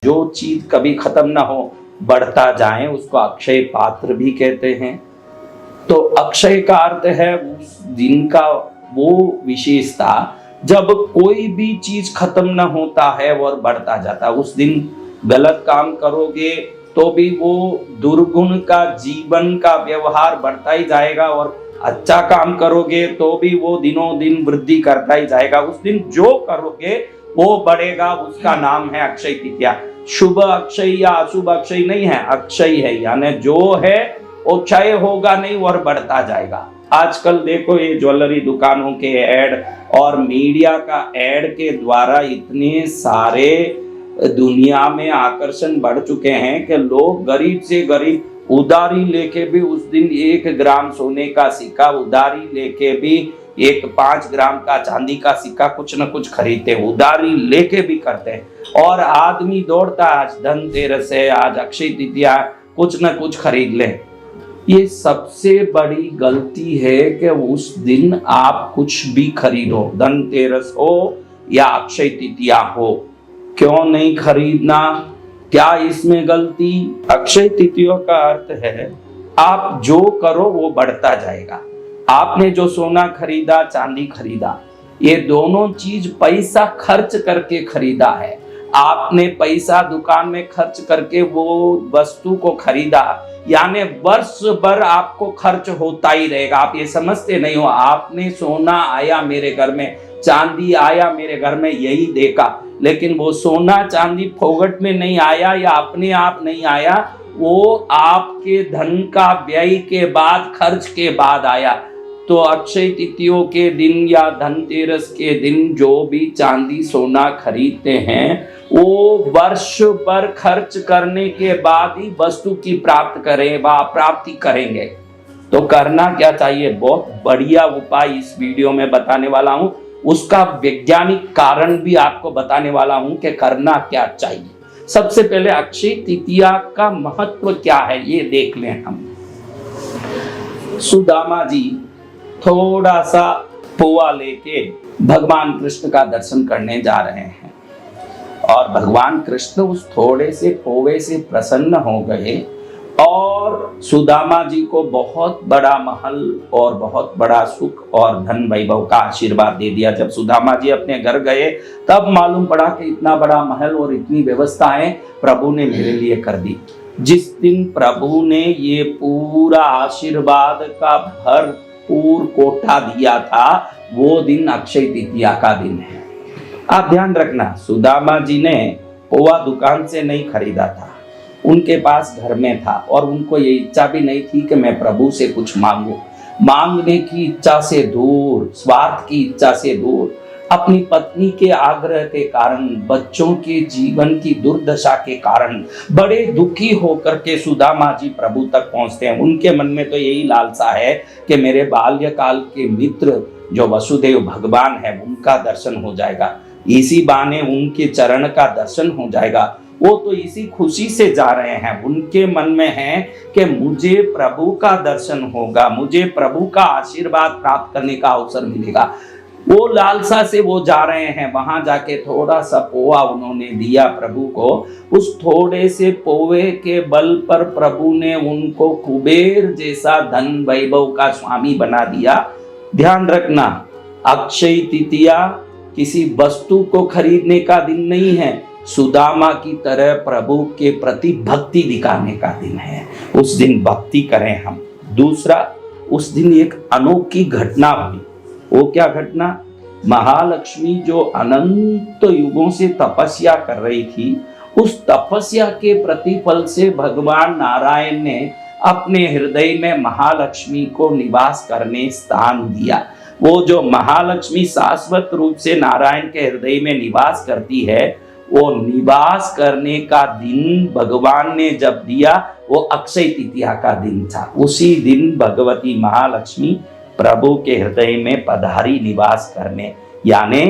जो चीज कभी खत्म ना हो, बढ़ता जाए, उसको अक्षय पात्र भी कहते हैं। तो अक्षय का अर्थ है उस दिन का वो विशेषता जब कोई भी चीज खत्म ना होता है और बढ़ता जाता है। उस दिन गलत काम करोगे तो भी वो दुर्गुण का जीवन का व्यवहार बढ़ता ही जाएगा, और अच्छा काम करोगे तो भी वो दिनों दिन वृद्धि करता ही जाएगा। उस दिन जो करोगे वो बढ़ेगा, उसका नाम है अक्षय तृतीया। शुभ अक्षय या अशुभ अक्षय नहीं है, अक्षय है, यानी जो है वो क्षय होगा नहीं और बढ़ता जाएगा। आजकल देखो ये ज्वेलरी दुकानों के ऐड और मीडिया का ऐड के द्वारा इतने सारे दुनिया में आकर्षण बढ़ चुके हैं कि लोग गरीब से गरीब उधारी लेके भी उस दिन 1 ग्राम सोने का सिक्का, उधारी लेके भी 5 ग्राम का चांदी का सिक्का कुछ न कुछ खरीदते हैं, उधारी लेके भी करते हैं। और आदमी दौड़ता है, आज धनतेरस है, आज अक्षय तृतीया, कुछ न कुछ खरीद ले। ये सबसे बड़ी गलती है कि उस दिन आप कुछ भी खरीदो, धनतेरस हो या अक्षय तृतीया हो, क्यों नहीं खरीदना? क्या इसमें गलती? अक्षय तृतीया का अर्थ है आप जो करो वो बढ़ता जाएगा। आपने जो सोना खरीदा, चांदी खरीदा, ये दोनों चीज पैसा खर्च करके खरीदा है। आपने पैसा दुकान में खर्च करके वो वस्तु को खरीदा, यानी वर्ष भर आपको खर्च होता ही रहेगा। आप ये समझते नहीं हो, आपने सोना आया मेरे घर में, चांदी आया मेरे घर में, यही देखा, लेकिन वो सोना चांदी फोगट में नहीं आया या अपने आप नहीं आया, वो आपके धन का व्यय के बाद, खर्च के बाद आया। तो अक्षय तृतीया के दिन या धनतेरस के दिन जो भी चांदी सोना खरीदते हैं वो वर्ष भर खर्च करने के बाद ही वस्तु की प्राप्ति करेंगे। तो करना क्या चाहिए? बहुत बढ़िया उपाय इस वीडियो में बताने वाला हूं, उसका वैज्ञानिक कारण भी आपको बताने वाला हूं कि करना क्या चाहिए। सबसे पहले अक्षय तृतीया का महत्व क्या है ये देख लें हम। सुदामा जी थोड़ा सा पोहा लेके भगवान कृष्ण का दर्शन करने जा रहे हैं, और भगवान कृष्ण उस थोड़े से पोहे से प्रसन्न हो गए और सुदामा जी को बहुत बड़ा महल और बहुत बड़ा सुख और धन वैभव का आशीर्वाद दे दिया। जब सुदामा जी अपने घर गए तब मालूम पड़ा कि इतना बड़ा महल और इतनी व्यवस्थाएं प्रभु ने मेरे लिए कर दी। जिस दिन प्रभु ने ये पूरा आशीर्वाद का भरपूर कोठा दिया था, वो दिन अक्षय तृतीया का दिन है। आप ध्यान रखना, सुदामा जी ने पोहा दुकान से नहीं खरीदा था, उनके पास घर में था, और उनको ये इच्छा भी नहीं थी कि मैं प्रभु से कुछ मांगू। मांगने की इच्छा से दूर, स्वार्थ की इच्छा से दूर, अपनी पत्नी के आग्रह के कारण, बच्चों के जीवन की दुर्दशा के कारण बड़े दुखी होकर के सुदामा जी प्रभु तक पहुंचते हैं। उनके मन में तो यही लालसा है कि मेरे बाल्यकाल के मित्र जो वसुदेव भगवान है उनका दर्शन हो जाएगा, इसी बहाने उनके चरण का दर्शन हो जाएगा। वो तो इसी खुशी से जा रहे हैं, उनके मन में है कि मुझे प्रभु का दर्शन होगा, मुझे प्रभु का आशीर्वाद प्राप्त करने का अवसर मिलेगा। वो लालसा से वो जा रहे हैं। वहां जाके थोड़ा सा पोहा उन्होंने दिया प्रभु को। उस थोड़े से पोहे के बल पर प्रभु ने उनको कुबेर जैसा धन वैभव का स्वामी बना दिया। ध्यान रखना, अक्षय तृतीया किसी वस्तु को खरीदने का दिन नहीं है, सुदामा की तरह प्रभु के प्रति भक्ति दिखाने का दिन है। उस दिन भक्ति करें हम। दूसरा, उस दिन एक अनोखी घटना हुई। वो क्या घटना? महालक्ष्मी जो अनंत युगों से तपस्या कर रही थी, उस तपस्या के प्रतिफल से भगवान नारायण ने अपने हृदय में महालक्ष्मी को निवास करने स्थान दिया। वो जो महालक्ष्मी शाश्वत रूप से नारायण के हृदय में निवास करती है, वो निवास करने का दिन भगवान ने जब दिया वो अक्षय तृतीया का दिन था। उसी दिन भगवती महालक्ष्मी प्रभु के हृदय में पधारी निवास करने, यानी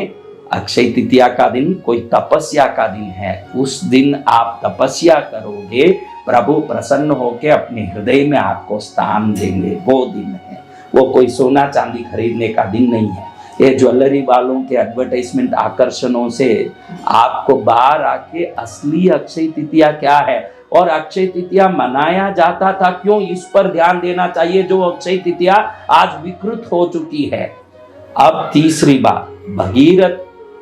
अक्षय तृतीया का दिन कोई तपस्या का दिन है। उस दिन आप तपस्या करोगे, प्रभु प्रसन्न होकर अपने हृदय में आपको स्थान देंगे, वो दिन है। वो कोई सोना चांदी खरीदने का दिन नहीं है। ये ज्वेलरी वालों के एडवर्टाइजमेंट आकर्षणों से आपको बाहर आके असली अक्षय तृतीया क्या है और अक्षय तृतीया मनाया जाता था क्यों, इस पर ध्यान देना चाहिए। जो अक्षय तृतीया आज विकृत हो चुकी है। अब तीसरी बात, भगीरथ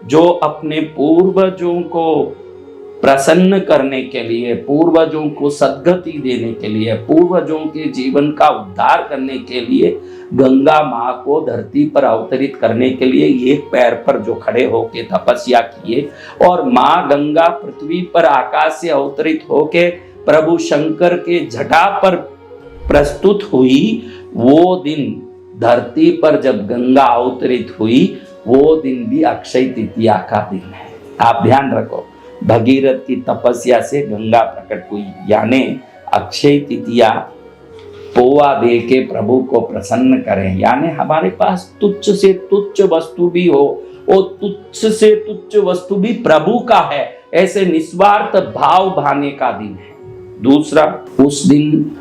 जो अपने पूर्वजों को प्रसन्न करने के लिए, पूर्वजों को सद्गति देने के लिए, पूर्वजों के जीवन का उद्धार करने के लिए गंगा माँ को धरती पर अवतरित करने के लिए एक पैर पर जो खड़े होके तपस्या किए और माँ गंगा पृथ्वी पर आकाश से अवतरित होके प्रभु शंकर के जटा पर प्रस्तुत हुई, वो दिन धरती पर जब गंगा अवतरित हुई वो दिन भी अक्षय तृतीया का दिन है। आप ध्यान रखो, भगीरथ की तपस्या से गंगा प्रकट हुई, यानी अक्षय तृतीया पोवा दे के प्रभु को प्रसन्न करें। यानी हमारे पास तुच्छ से तुच्छ वस्तु भी हो, वो तुच्छ से तुच्छ वस्तु भी प्रभु का है, ऐसे निस्वार्थ भाव भाने का दिन है। दूसरा, उस दिन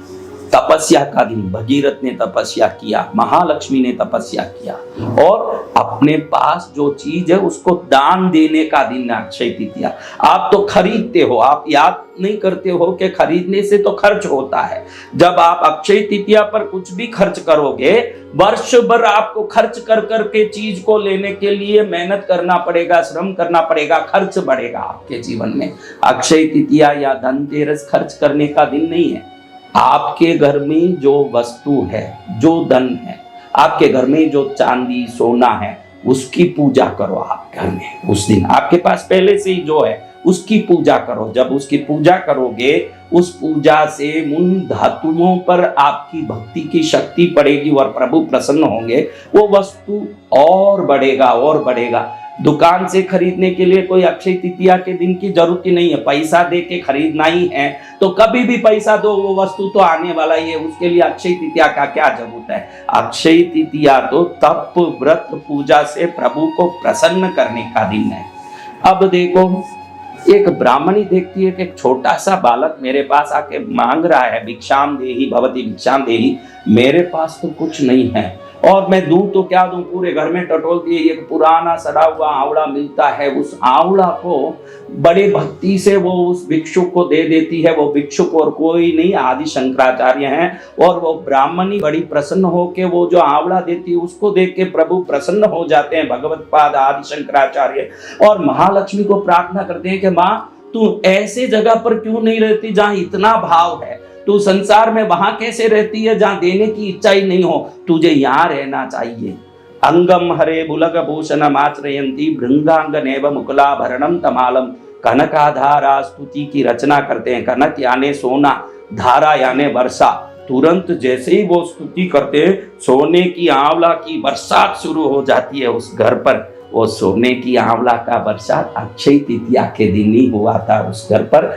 तपस्या का दिन, भगीरथ ने तपस्या किया, महालक्ष्मी ने तपस्या किया और अपने पास जो चीज है उसको दान देने का दिन है अक्षय तृतीया। आप तो खरीदते हो, आप याद नहीं करते हो कि खरीदने से तो खर्च होता है। जब आप अक्षय तृतीया पर कुछ भी खर्च करोगे, वर्ष भर आपको खर्च कर करके चीज को लेने के लिए मेहनत करना पड़ेगा, श्रम करना पड़ेगा, खर्च बढ़ेगा आपके जीवन में। अक्षय तृतीया या धनतेरस खर्च करने का दिन नहीं है। आपके घर में जो वस्तु है, जो धन है, आपके घर में जो चांदी सोना है, उसकी पूजा करो। आप घर में उस दिन आपके पास पहले से ही जो है उसकी पूजा करो। जब उसकी पूजा करोगे, उस पूजा से उन धातुओं पर आपकी भक्ति की शक्ति पड़ेगी और प्रभु प्रसन्न होंगे, वो वस्तु और बढ़ेगा और बढ़ेगा। दुकान से खरीदने के लिए कोई अक्षय तृतीया के दिन की जरूरत ही नहीं है, पैसा दे के खरीदना ही है तो कभी भी पैसा दो, वो वस्तु तो आने वाला ही है, उसके लिए अक्षय तृतीया का क्या जरूरत है। अक्षय तृतीया तो तप व्रत पूजा से प्रभु को प्रसन्न करने का दिन है। अब देखो, एक ब्राह्मणी देखती है कि एक छोटा सा बालक मेरे पास आके मांग रहा है, भिक्षाम देहि भवती भिक्षाम देहि, मेरे पास तो कुछ नहीं है और मैं दूं तो क्या दूं, पूरे घर में टटोलती है। एक पुराना सड़ा हुआ आंवला मिलता है, उस आंवला को बड़े भक्ति से वो उस भिक्षुक को दे देती है। वो भिक्षुक और कोई नहीं, आदि शंकराचार्य हैं। और वो ब्राह्मणी बड़ी प्रसन्न होके वो जो आंवला देती है उसको देख के प्रभु प्रसन्न हो जाते हैं, भगवत पाद आदि शंकराचार्य। और महालक्ष्मी को प्रार्थना करते हैं कि माँ तू ऐसे जगह पर क्यों नहीं रहती जहाँ इतना भाव है, तू संसार में वहां कैसे रहती है जहां देने की इच्छा ही नहीं हो, तुझे यहाँ रहना चाहिए। अंगम हरे बुलग भूषणम आश्रयंती भृंगांग नेव मुकुलाभरणम तमालम। कनकाधारा स्तुति की रचना करते हैं। कनक यानी सोना, धारा यानी वर्षा। तुरंत जैसे ही वो स्तुति करते हैं, सोने की आंवला की बरसात शुरू हो जाती है उस घर पर। वो सोने की आंवला का बरसात अक्षय तृतीया के दिन ही हुआ था उस घर पर।